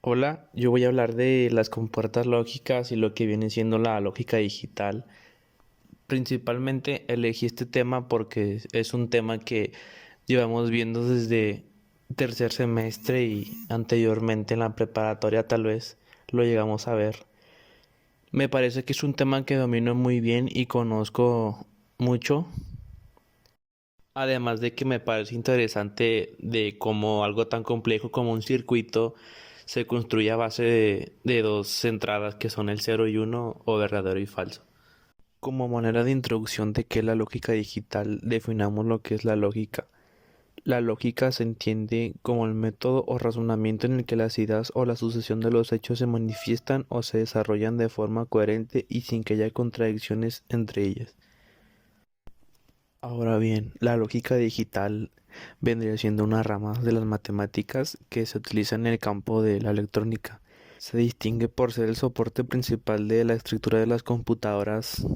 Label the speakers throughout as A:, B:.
A: Hola, yo voy a hablar de las compuertas lógicas y lo que viene siendo la lógica digital. Principalmente elegí este tema porque es un tema que llevamos viendo desde tercer semestre y anteriormente en la preparatoria tal vez lo llegamos a ver. Me parece que es un tema que domino muy bien y conozco mucho, además de que me parece interesante de cómo algo tan complejo como un circuito se construye a base de dos entradas que son el cero y uno o verdadero y falso. Como manera de introducción de qué es la lógica digital, definamos lo que es la lógica. La lógica se entiende como el método o razonamiento en el que las ideas o la sucesión de los hechos se manifiestan o se desarrollan de forma coherente y sin que haya contradicciones entre ellas. Ahora bien, la lógica digital vendría siendo una rama de las matemáticas que se utiliza en el campo de la electrónica. Se distingue por ser el soporte principal de la estructura de las computadoras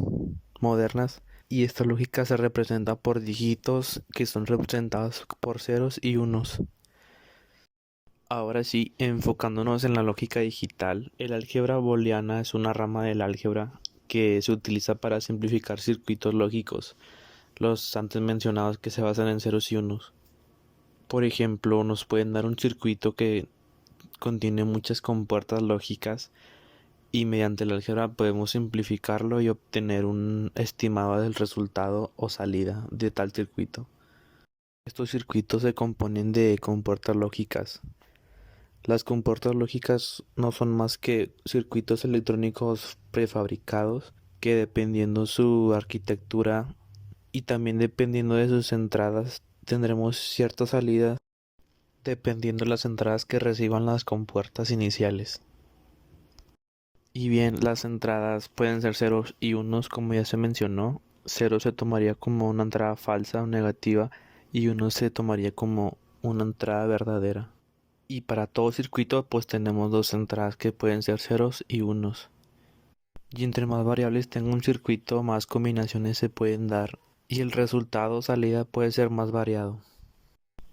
A: modernas y esta lógica se representa por dígitos que son representados por ceros y unos. Ahora sí, enfocándonos en la lógica digital, el álgebra booleana es una rama del álgebra que se utiliza para simplificar circuitos lógicos, los antes mencionados que se basan en ceros y unos. Por ejemplo, nos pueden dar un circuito que contiene muchas compuertas lógicas y mediante el álgebra podemos simplificarlo y obtener un estimado del resultado o salida de tal circuito. Estos circuitos se componen de compuertas lógicas. Las compuertas lógicas no son más que circuitos electrónicos prefabricados que dependiendo su arquitectura y también dependiendo de sus entradas tendremos ciertas salidas dependiendo de las entradas que reciban las compuertas iniciales. Y bien, las entradas pueden ser ceros y unos como ya se mencionó. Cero se tomaría como una entrada falsa o negativa y uno se tomaría como una entrada verdadera. Y para todo circuito pues tenemos dos entradas que pueden ser ceros y unos. Y entre más variables tenga un circuito, más combinaciones se pueden dar y el resultado o salida puede ser más variado.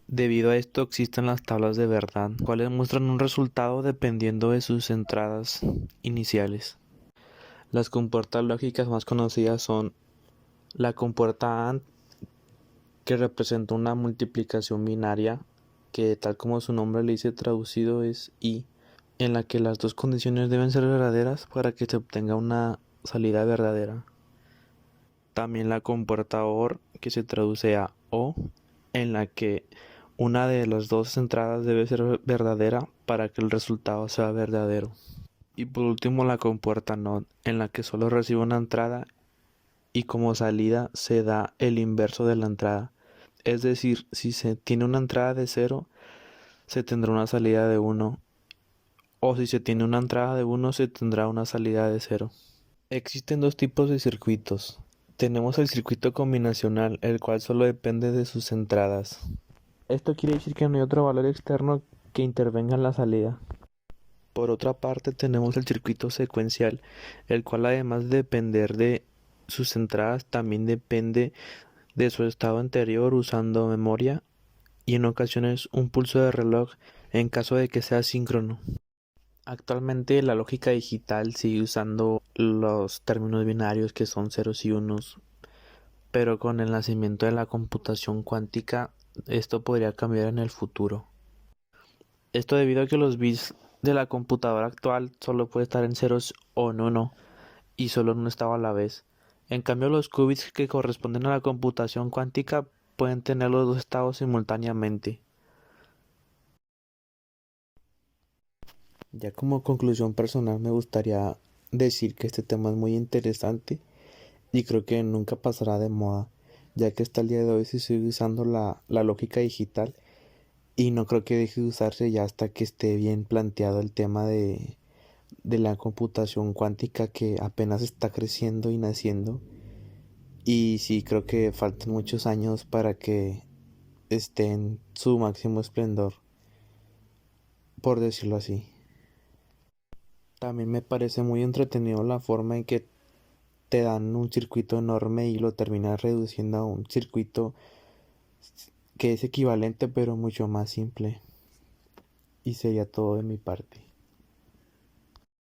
A: Debido a esto existen las tablas de verdad, cuales muestran un resultado dependiendo de sus entradas iniciales. Las compuertas lógicas más conocidas son la compuerta AND, que representa una multiplicación binaria, que tal como su nombre le dice traducido es y, en la que las dos condiciones deben ser verdaderas para que se obtenga una salida verdadera. También la compuerta OR, que se traduce a o, en la que una de las dos entradas debe ser verdadera para que el resultado sea verdadero. Y por último la compuerta NOT, en la que solo recibe una entrada y como salida se da el inverso de la entrada. Es decir, si se tiene una entrada de cero, se tendrá una salida de uno, o si se tiene una entrada de uno, se tendrá una salida de cero. Existen dos tipos de circuitos. Tenemos el circuito combinacional, el cual solo depende de sus entradas. Esto quiere decir que no hay otro valor externo que intervenga en la salida. Por otra parte, tenemos el circuito secuencial, el cual además de depender de sus entradas, también depende de su estado anterior usando memoria y en ocasiones un pulso de reloj en caso de que sea síncrono. Actualmente la lógica digital sigue usando los términos binarios que son ceros y unos, pero con el nacimiento de la computación cuántica esto podría cambiar en el futuro. Esto debido a que los bits de la computadora actual solo puede estar en ceros o en uno y solo en un estado a la vez. En cambio los qubits que corresponden a la computación cuántica pueden tener los dos estados simultáneamente. Ya como conclusión personal me gustaría decir que este tema es muy interesante y creo que nunca pasará de moda, ya que hasta el día de hoy se sigue usando la lógica digital y no creo que deje de usarse ya hasta que esté bien planteado el tema de la computación cuántica que apenas está creciendo y naciendo. Y sí, creo que faltan muchos años para que esté en su máximo esplendor, por decirlo así. También me parece muy entretenido la forma en que te dan un circuito enorme y lo terminas reduciendo a un circuito que es equivalente pero mucho más simple. Y sería todo de mi parte.